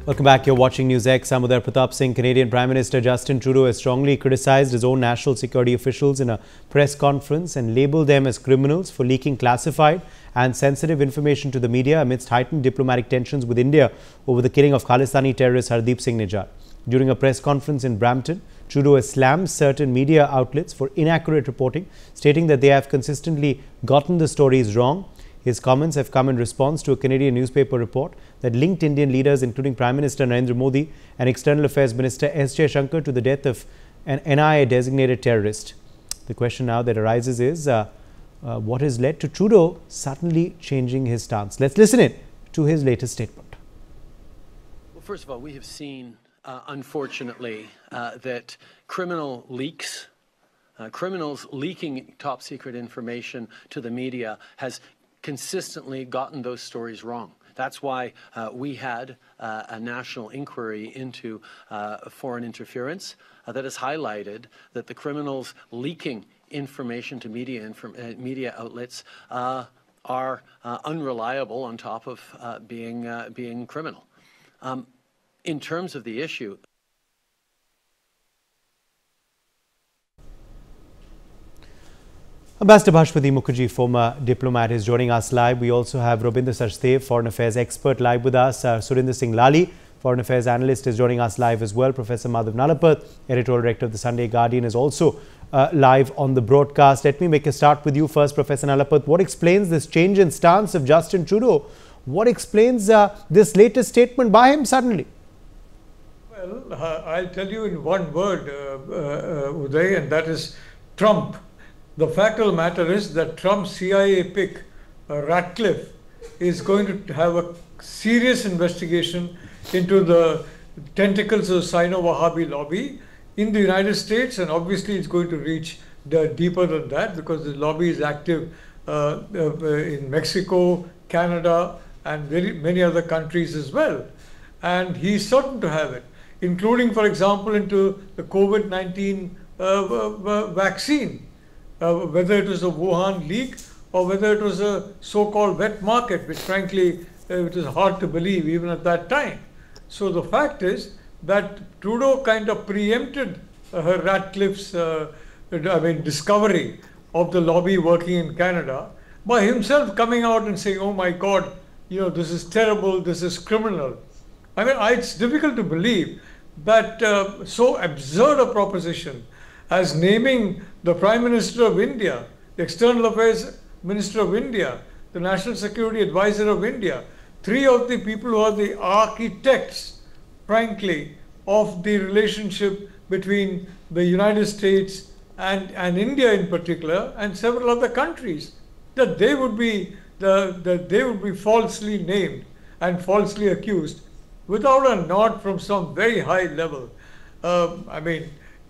Welcome back. You're watching NewsX. I'm Hardeep Singh. Canadian Prime Minister Justin Trudeau has strongly criticized his own national security officials in a press conference and labelled them as criminals for leaking classified and sensitive information to the media amidst heightened diplomatic tensions with India over the killing of Khalistani terrorist Hardeep Singh Nijjar. During a press conference in Brampton, Trudeau has slammed certain media outlets for inaccurate reporting, stating that they have consistently gotten the stories wrong. His comments have come in response to a Canadian newspaper report that linked Indian leaders, including Prime Minister Narendra Modi and External Affairs Minister Jaishankar, to the death of an NIA-designated terrorist. The question now that arises is what has led to Trudeau suddenly changing his stance? Let's listen in to his latest statement. Well, first of all, we have seen, unfortunately, that criminal leaks, criminals leaking top secret information to the media has consistently gotten those stories wrong. That's why we had a national inquiry into foreign interference that has highlighted that the criminals leaking information to media outlets are unreliable on top of being criminal. In terms of the issue, Ambassador Bhashpati Mukherjee, former diplomat, is joining us live. We also have Robinder Sachdev, Foreign Affairs expert, live with us. Surinder Singh Lali, Foreign Affairs analyst, is joining us live as well. Professor Madhav Nalapat, editorial director of the Sunday Guardian, is also live on the broadcast. Let me make a start with you first, Professor Nalapat. What explains this change in stance of Justin Trudeau? What explains this latest statement by him suddenly? Well, I'll tell you in one word, Uday, and that is Trump. The fact of the matter is that Trump's CIA pick, Ratcliffe, is going to have a serious investigation into the tentacles of the Sino-Wahhabi lobby in the United States, and obviously it's going to reach deeper than that because the lobby is active in Mexico, Canada, and many other countries as well. And he's certain to have it, including, for example, into the COVID-19 vaccine. Whether it was a Wuhan leak or whether it was a so-called wet market, which frankly it is hard to believe even at that time. So the fact is that Trudeau kind of preempted Ratcliffe's discovery of the lobby working in Canada by himself coming out and saying, oh my God, this is terrible, this is criminal. I mean, it's difficult to believe that so absurd a proposition as naming the Prime Minister of India, the External Affairs Minister of India, the National Security Advisor of India, three of the people who are the architects, frankly, of the relationship between the United States and India in particular, and several other countries, that they would be falsely named and falsely accused without a nod from some very high level.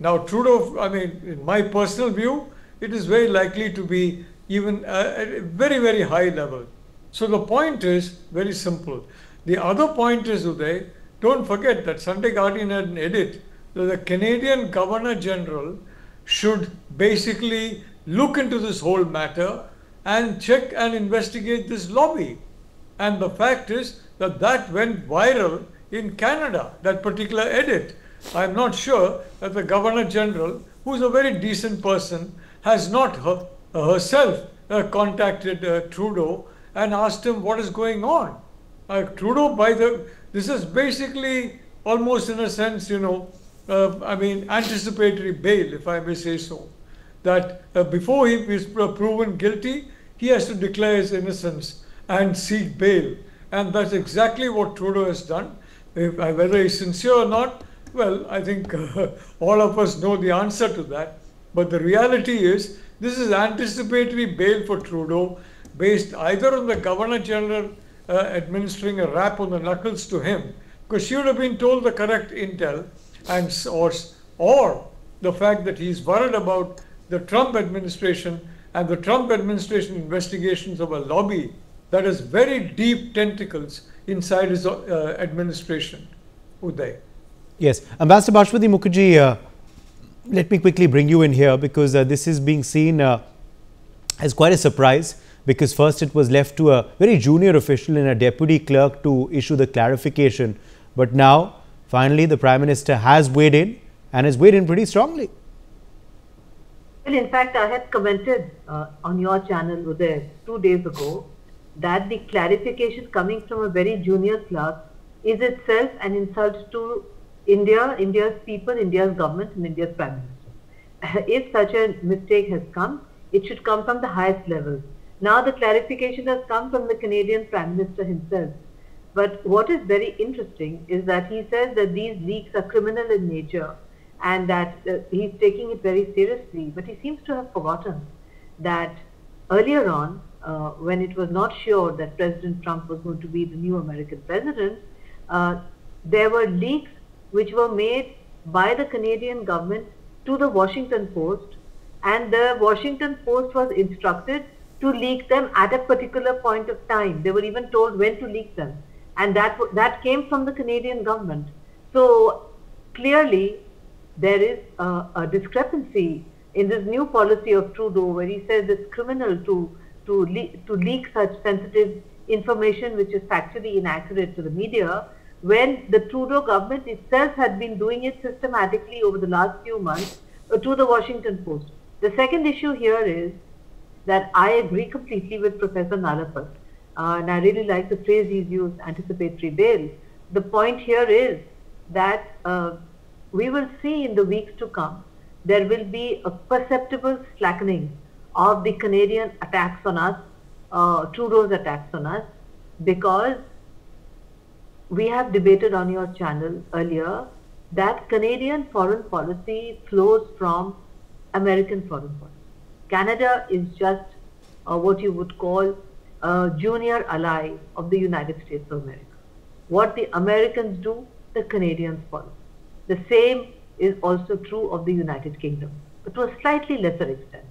Now, Trudeau, in my personal view, it is very likely to be even at a very, very high level. So the point is very simple. The other point is, Uday, don't forget that Sunday Guardian had an edit that the Canadian Governor General should basically look into this whole matter and check and investigate this lobby. And the fact is that that went viral in Canada, that particular edit. I'm not sure that the Governor General, who's a very decent person, has not herself contacted Trudeau and asked him what is going on. Trudeau, this is basically almost in a sense, anticipatory bail, if I may say so. That before he is proven guilty, he has to declare his innocence and seek bail. And that's exactly what Trudeau has done. Whether he's sincere or not, well, I think all of us know the answer to that. But the reality is, this is anticipatory bail for Trudeau, based either on the Governor General administering a rap on the knuckles to him, because she would have been told the correct intel, or the fact that he's worried about the Trump administration and the Trump administration investigations of a lobby that has very deep tentacles inside his administration. Uday. Yes, Ambassador Bhashpati Mukherjee, let me quickly bring you in here because this is being seen as quite a surprise, because first it was left to a very junior official and a deputy clerk to issue the clarification But now, finally, the Prime Minister has weighed in and has weighed in pretty strongly. Well, in fact, I had commented on your channel, Uday, 2 days ago, that the clarification coming from a very junior clerk is itself an insult to India, India's people, India's government, and India's Prime Minister. If such a mistake has come, it should come from the highest level. Now the clarification has come from the Canadian Prime Minister himself. But what is very interesting is that he says that these leaks are criminal in nature and that he's taking it very seriously. But he seems to have forgotten that earlier on, when it was not sure that President Trump was going to be the new American president, there were leaks which were made by the Canadian government to the Washington Post, and the Washington Post was instructed to leak them at a particular point of time. They were even told when to leak them, and that came from the Canadian government. So clearly there is a discrepancy in this new policy of Trudeau, where he says it's criminal to leak such sensitive information which is factually inaccurate to the media, when the Trudeau government itself had been doing it systematically over the last few months to the Washington Post. The second issue here is that I agree completely with Professor Nalapat, and I really like the phrase he's used, anticipatory bail. The point here is that we will see in the weeks to come, there will be a perceptible slackening of the Canadian attacks on us, Trudeau's attacks on us, because we have debated on your channel earlier that Canadian foreign policy flows from American foreign policy. Canada is just what you would call a junior ally of the United States of America. What the Americans do, the Canadians follow. The same is also true of the United Kingdom, but to a slightly lesser extent.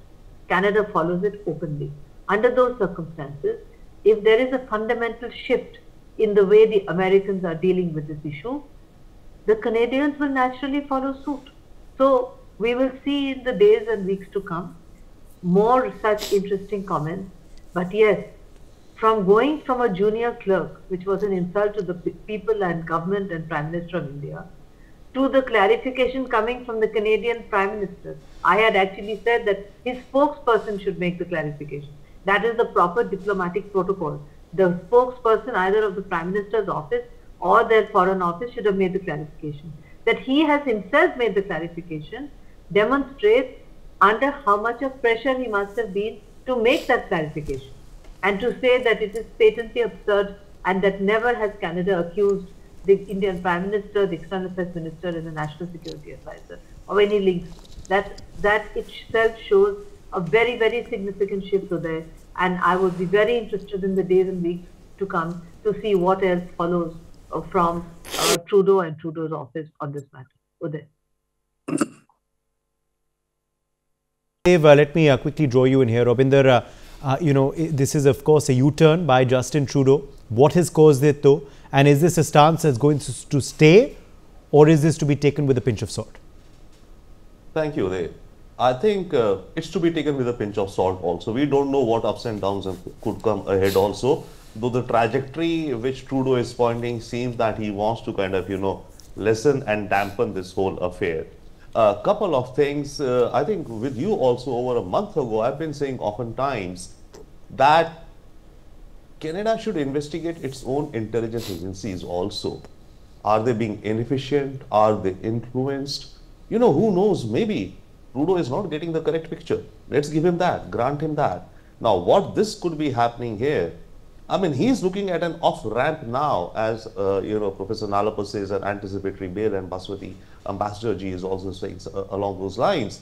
Canada follows it openly. Under those circumstances, if there is a fundamental shift in the way the Americans are dealing with this issue, the Canadians will naturally follow suit. So we will see in the days and weeks to come more such interesting comments. But yes, from going from a junior clerk, which was an insult to the people and government and Prime Minister of India, to the clarification coming from the Canadian Prime Minister, I had actually said that his spokesperson should make the clarification. That is the proper diplomatic protocol. The spokesperson either of the Prime Minister's office or their foreign office should have made the clarification. That he has himself made the clarification demonstrates under how much of pressure he must have been to make that clarification, and to say that it is patently absurd and that never has Canada accused the Indian Prime Minister, the External Affairs Minister and the National Security Advisor of any links. That itself shows a very, very significant shift there, and I would be very interested in the days and weeks to come to see what else follows from Trudeau and Trudeau's office on this matter. Uday. Let me quickly draw you in here, Robinder. This is of course a U-turn by Justin Trudeau. What has caused it though? And is this a stance that's going to stay, or is this to be taken with a pinch of salt? Thank you, Uday. I think it's to be taken with a pinch of salt also. We don't know what ups and downs could come ahead also. Though the trajectory which Trudeau is pointing seems that he wants to kind of, lessen and dampen this whole affair. A couple of things, I think with you also over a month ago, I've been saying oftentimes that Canada should investigate its own intelligence agencies also. Are they being inefficient? Are they influenced? Who knows, maybe Trudeau is not getting the correct picture. Let's give him that, grant him that. Now, what this could be happening here, I mean, he's looking at an off-ramp now, as, Professor Nalapa says, an anticipatory bail, and Baswati Ambassador Ji is also saying along those lines.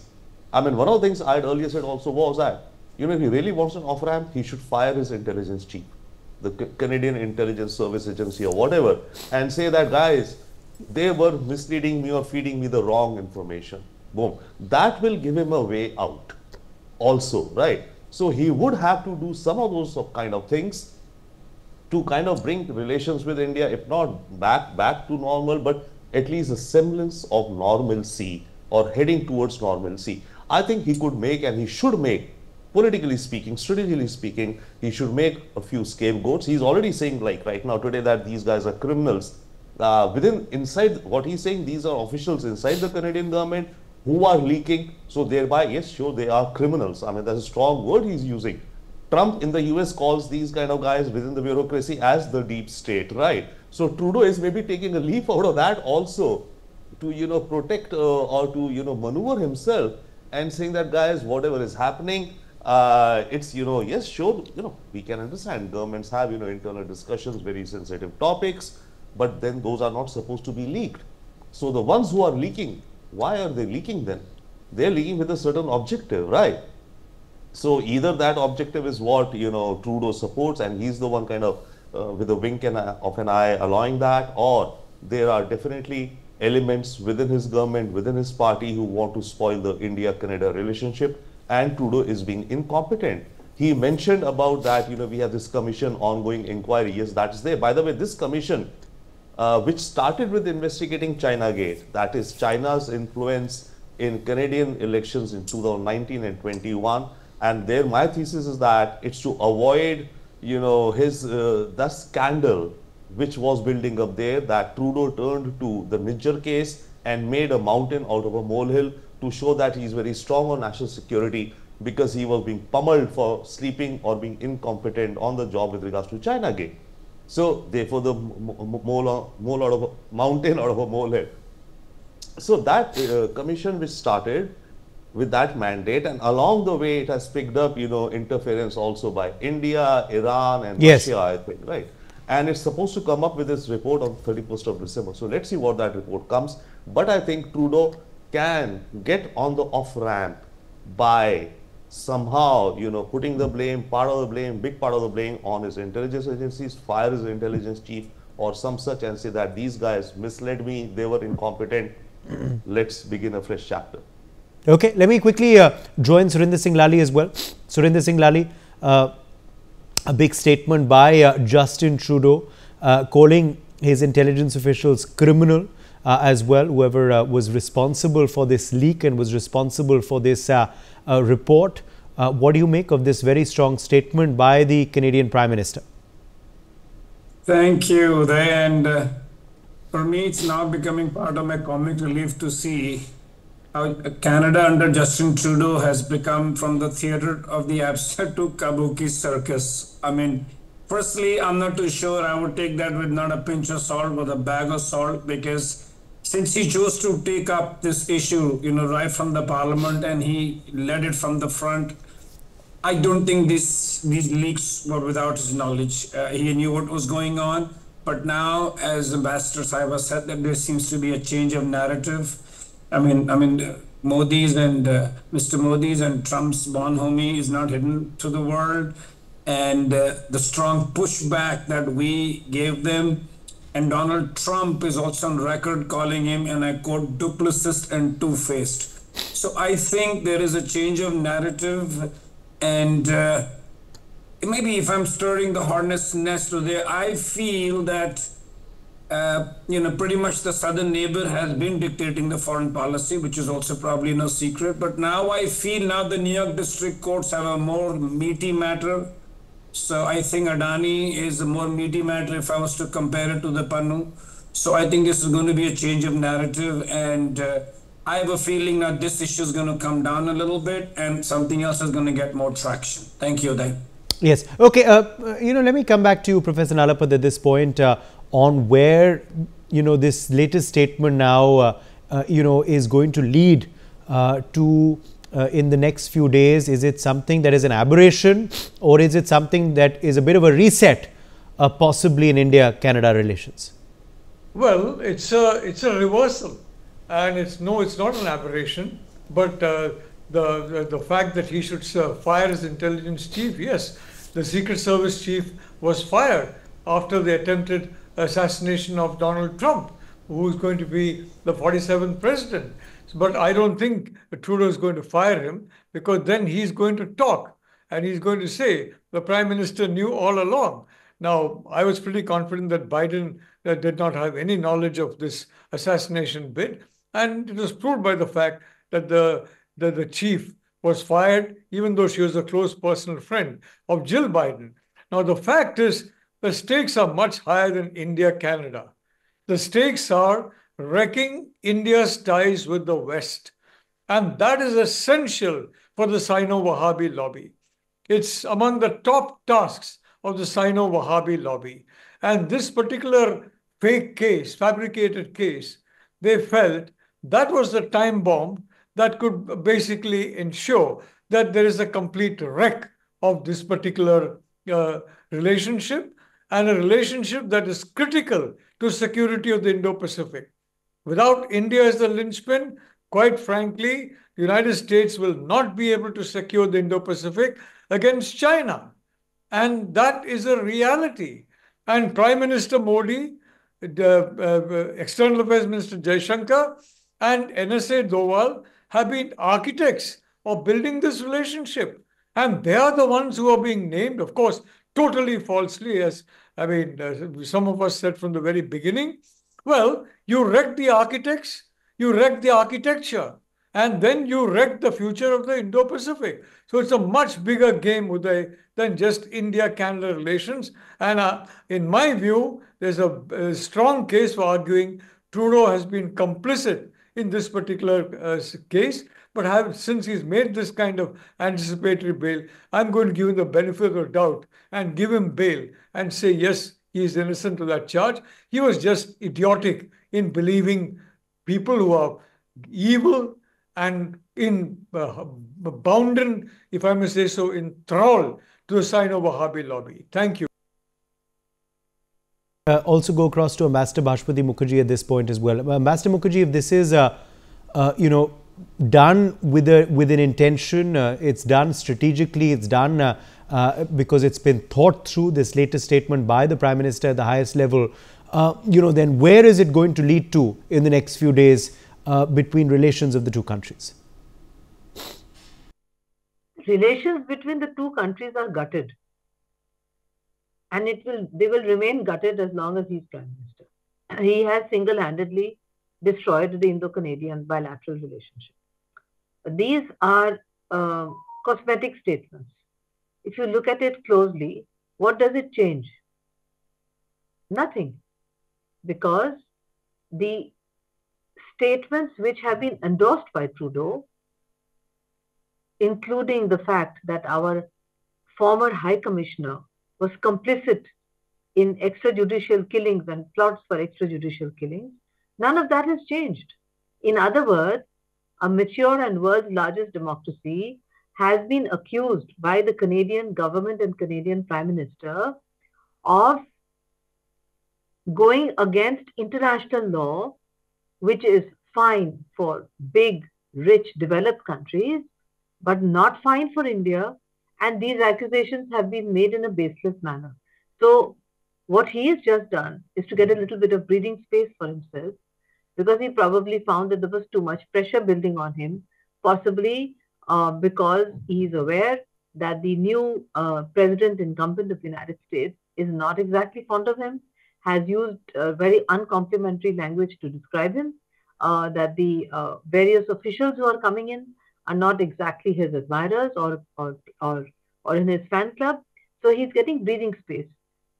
I mean, one of the things I had earlier said also was that, if he really wants an off-ramp, he should fire his intelligence chief, the Canadian Intelligence Service Agency or whatever, and say that, guys, they were misleading me or feeding me the wrong information. Boom. That will give him a way out also, right? So he would have to do some of those kind of things to kind of bring relations with India, if not back to normal, but at least a semblance of normalcy or heading towards normalcy. I think he could make, and he should make, politically speaking, strategically speaking, he should make a few scapegoats. He's already saying, like right now today, that these guys are criminals. inside what he's saying, these are officials inside the Canadian government who are leaking. So thereby, yes, sure, they are criminals. I mean, that's a strong word he's using. Trump in the US calls these kind of guys within the bureaucracy as the deep state, right? So Trudeau is maybe taking a leaf out of that also to, protect or to, maneuver himself and saying that, guys, whatever is happening, it's, yes, sure, we can understand governments have, internal discussions, very sensitive topics, but then those are not supposed to be leaked. So the ones who are leaking, why are they leaking then? They're leaking with a certain objective, right? So either that objective is what, Trudeau supports and he's the one kind of with a wink of an eye allowing that, or there are definitely elements within his government, within his party who want to spoil the India-Canada relationship, and Trudeau is being incompetent. He mentioned about that, we have this commission ongoing inquiry. Yes, that's there. By the way, this commission, which started with investigating China Gate, that is China's influence in Canadian elections in 2019 and 21. And there, my thesis is that it's to avoid, his the scandal which was building up there, that Trudeau turned to the Nijjar case and made a mountain out of a molehill to show that he's very strong on national security because he was being pummeled for sleeping or being incompetent on the job with regards to China Gate. So therefore, the mole out of a mountain out of a molehill. So that commission which started with that mandate, and along the way it has picked up, interference also by India, Iran and Russia, I think, right? And it's supposed to come up with this report on 31st of December. So let's see what that report comes. But I think Trudeau can get on the off-ramp by somehow, putting the blame, part of the blame, big part of the blame on his intelligence agencies, fire his intelligence chief or some such, and say that these guys misled me, they were incompetent. Let's begin a fresh chapter. Okay, let me quickly join Surinder Singh Lally as well. Surinder Singh Lally, a big statement by Justin Trudeau calling his intelligence officials criminal as well, whoever was responsible for this leak and was responsible for this report. What do you make of this very strong statement by the Canadian Prime Minister? Thank you, Uday. And for me, it's now becoming part of my comic relief to see how Canada under Justin Trudeau has become from the theater of the absurd to kabuki circus. I mean, firstly, I'm not too sure I would take that with not a pinch of salt, but a bag of salt, because since he chose to take up this issue, right from the parliament, and he led it from the front, I don't think these leaks were without his knowledge. He knew what was going on. But now, as Ambassador Saiba said, that there seems to be a change of narrative. I mean, Modi's and Mr. Modi's and Trump's bonhomie is not hidden to the world, and the strong pushback that we gave them, and Donald Trump is also on record calling him, and I quote, duplicist and two-faced. So I think there is a change of narrative, and maybe if I'm stirring the hornet's nest today, I feel that pretty much the southern neighbor has been dictating the foreign policy, which is also probably no secret. But now I feel now the New York district courts have a more meaty matter. So I think Adani is a more meaty matter if I was to compare it to the Pannu. So I think this is going to be a change of narrative. And I have a feeling that this issue is going to come down a little bit and something else is going to get more traction. Thank you, Uday. Yes. Okay. Let me come back to you, Professor Nalapad, at this point on where, this latest statement now, is going to lead to in the next few days. Is it something that is an aberration, or is it something that is a bit of a reset, possibly in India-Canada relations? Well, it's a reversal, and it's not an aberration, but the fact that he should fire his intelligence chief, yes, the Secret Service chief was fired after the attempted assassination of Donald Trump, who is going to be the 47th president. But I don't think Trudeau is going to fire him, because then he's going to talk and he's going to say the Prime Minister knew all along. Now, I was pretty confident that Biden did not have any knowledge of this assassination bid, and it was proved by the fact that the chief was fired, even though she was a close personal friend of Jill Biden. Now, the fact is, the stakes are much higher than India-Canada. The stakes are wrecking India's ties with the West. And that is essential for the Sino-Wahhabi lobby. It's among the top tasks of the Sino-Wahhabi lobby. And this particular fake case, fabricated case, they felt that was the time bomb that could basically ensure that there is a complete wreck of this particular relationship, and a relationship that is critical to security of the Indo-Pacific. Without India as the linchpin, quite frankly, the United States will not be able to secure the Indo-Pacific against China. And that is a reality. And Prime Minister Modi, the External Affairs Minister Jaishankar, and NSA Doval have been architects of building this relationship. And they are the ones who are being named, of course, totally falsely, as some of us said from the very beginning. Well, you wreck the architects, you wreck the architecture, and then you wreck the future of the Indo-Pacific. So it's a much bigger game, Uday, than just India-Canada relations. And in my view, there's a strong case for arguing Trudeau has been complicit in this particular case. But since he's made this kind of anticipatory bail, I'm going to give him the benefit of the doubt and give him bail and say, yes, he is innocent of that charge. He was just idiotic in believing people who are evil and bounden, if I may say so, in thrall to the Sino-Wahhabi lobby. Thank you. Also go across to Ambassador Bhashpati Mukherjee at this point as well. Ambassador Mukherjee, if this is, done with an intention, it's done strategically, it's done because it's been thought through, this latest statement by the Prime Minister at the highest level, then where is it going to lead to in the next few days between relations of the two countries? Relations between the two countries are gutted. And they will remain gutted as long as he's Prime Minister. He has single-handedly destroyed the Indo-Canadian bilateral relationship. These are cosmetic statements. If you look at it closely, what does it change? Nothing. Because the statements which have been endorsed by Trudeau, including the fact that our former High Commissioner was complicit in extrajudicial killings and plots for extrajudicial killings, none of that has changed. In other words, a mature and world's largest democracy has been accused by the Canadian government and Canadian Prime Minister of going against international law, which is fine for big, rich, developed countries, but not fine for India. And these accusations have been made in a baseless manner. So what he has just done is to get a little bit of breathing space for himself, because he probably found that there was too much pressure building on him, possibly because he is aware that the new president incumbent of the United States is not exactly fond of him, has used very uncomplimentary language to describe him, that the various officials who are coming in are not exactly his admirers or in his fan club. So he's getting breathing space.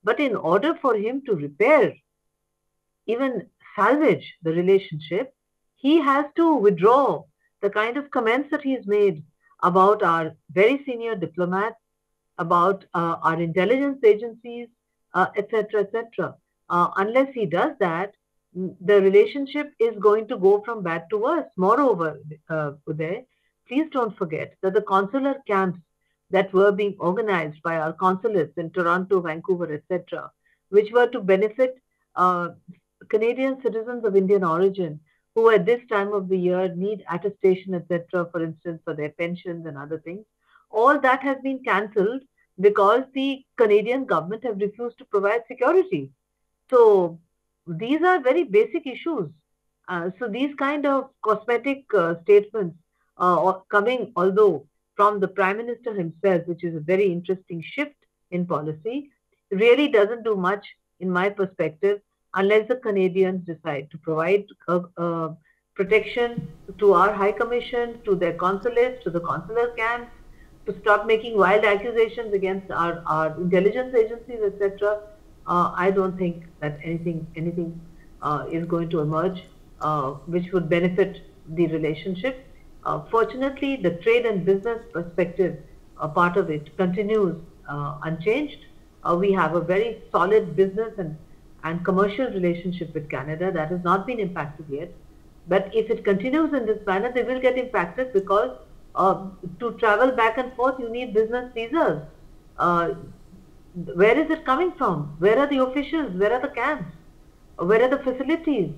But in order for him to repair, even salvage the relationship, he has to withdraw the kind of comments that he's made about our very senior diplomats, about our intelligence agencies, etc., etc. Unless he does that, the relationship is going to go from bad to worse. Moreover, Uday, please don't forget that the consular camps that were being organized by our consulates in Toronto, Vancouver, etc., which were to benefit Canadian citizens of Indian origin who at this time of the year need attestation, etc., for instance, for their pensions and other things, all that has been cancelled because the Canadian government have refused to provide security. So these are very basic issues. So these kind of cosmetic statements coming, although from the Prime Minister himself, which is a very interesting shift in policy, really doesn't do much, in my perspective, unless the Canadians decide to provide protection to our High Commission, to their consulates, to the consular camps, to stop making wild accusations against our intelligence agencies, etc. I don't think that anything is going to emerge, which would benefit the relationship. Fortunately, the trade and business perspective, part of it, continues unchanged. We have a very solid business and commercial relationship with Canada that has not been impacted yet. But if it continues in this manner, they will get impacted because to travel back and forth, you need business visas. Where is it coming from? Where are the officials? Where are the camps? Where are the facilities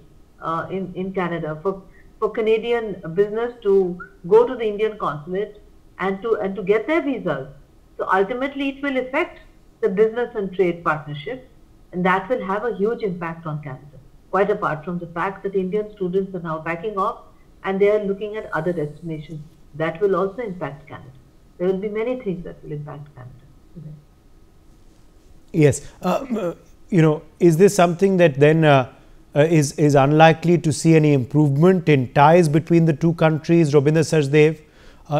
in Canada for Canadian business to go to the Indian consulate and to get their visas? So ultimately, it will affect the business and trade partnership, and that will have a huge impact on Canada. Quite apart from the fact that Indian students are now backing off and they are looking at other destinations, that will also impact Canada. There will be many things that will impact Canada. Yes, is this something that then is unlikely to see any improvement in ties between the two countries, Robindra Sachdev?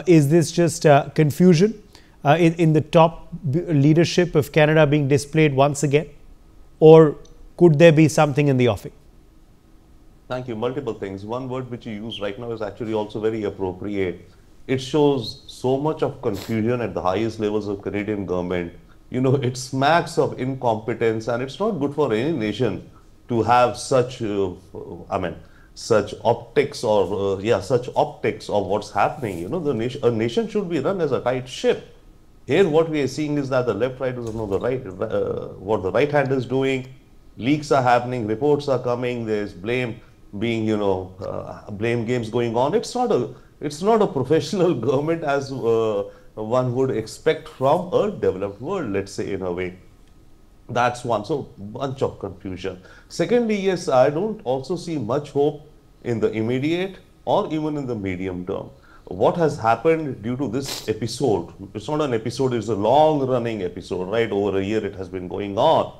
Is this just confusion in the top leadership of Canada being displayed once again? Or could there be something in the offing? Thank you. Multiple things. One word which you use right now is actually also very appropriate. It shows so much of confusion at the highest levels of Canadian government. It smacks of incompetence, and it's not good for any nation to have such, such optics or such optics of what's happening. A nation should be run as a tight ship. Here, what we are seeing is that the left right doesn't know the right, what the right hand is doing. Leaks are happening, reports are coming. There's blame being, blame games going on. It's not a professional government as one would expect from a developed world, let's say, in a way. That's one. So, bunch of confusion. Secondly, yes, I don't also see much hope in the immediate or even in the medium term. What has happened due to this episode? It's not an episode, it's a long-running episode, right? Over a year it has been going on.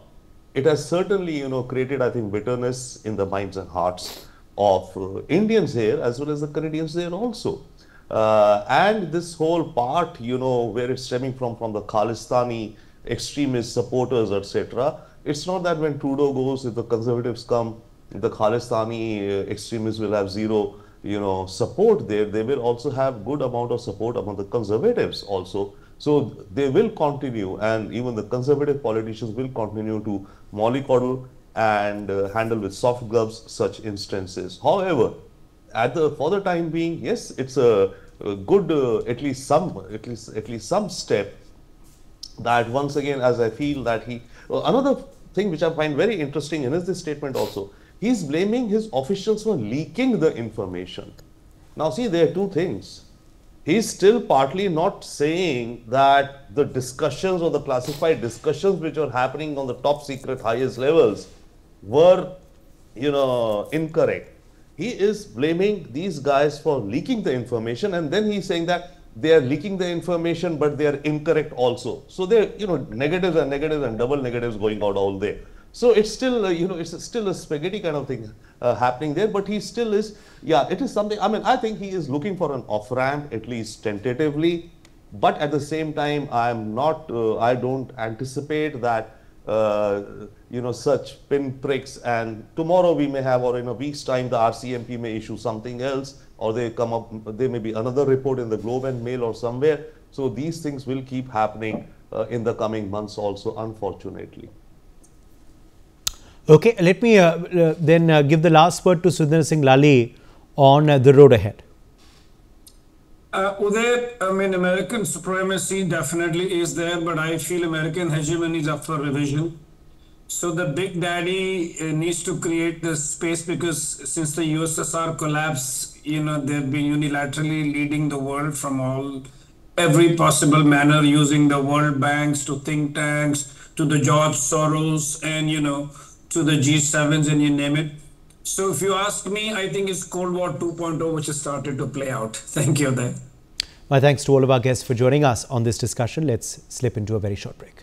It has certainly, created, I think, bitterness in the minds and hearts of Indians here as well as the Canadians there also. And this whole part, where it's stemming from the Khalistani extremist supporters, etc. It's not that when Trudeau goes, if the Conservatives come, the Khalistani extremists will have zero, support there. They will also have good amount of support among the Conservatives also. So they will continue, and even the Conservative politicians will continue to mollycoddle and handle with soft gloves such instances. However, for the time being, yes, it's a good at least some step that once again, as I feel that another thing which I find very interesting in this statement also, he's blaming his officials for leaking the information. Now see, there are two things. He's still partly not saying that the discussions or the classified discussions which are happening on the top secret highest levels were, incorrect. He is blaming these guys for leaking the information, and then he's saying that they are leaking the information, but they are incorrect also. So there, negatives and double negatives going out all day. So it's still, it's still a spaghetti kind of thing happening there, but he still is, it is something, I think he is looking for an off-ramp, at least tentatively, but at the same time, I don't anticipate that, such pinpricks, and tomorrow we may have, or in a week's time, the RCMP may issue something else, or there may be another report in the Globe and Mail or somewhere. So these things will keep happening in the coming months also, unfortunately. Okay, let me then give the last word to Sundar Singh Lally on the road ahead. Uday, American supremacy definitely is there, but I feel American hegemony is up for revision. So the big daddy needs to create this space, because since the USSR collapse, they've been unilaterally leading the world from every possible manner, using the World Banks to think tanks to the George Soros and, to the G7s and you name it. So if you ask me, I think it's Cold War 2.0 which has started to play out. Thank you, Uday. My thanks to all of our guests for joining us on this discussion. Let's slip into a very short break.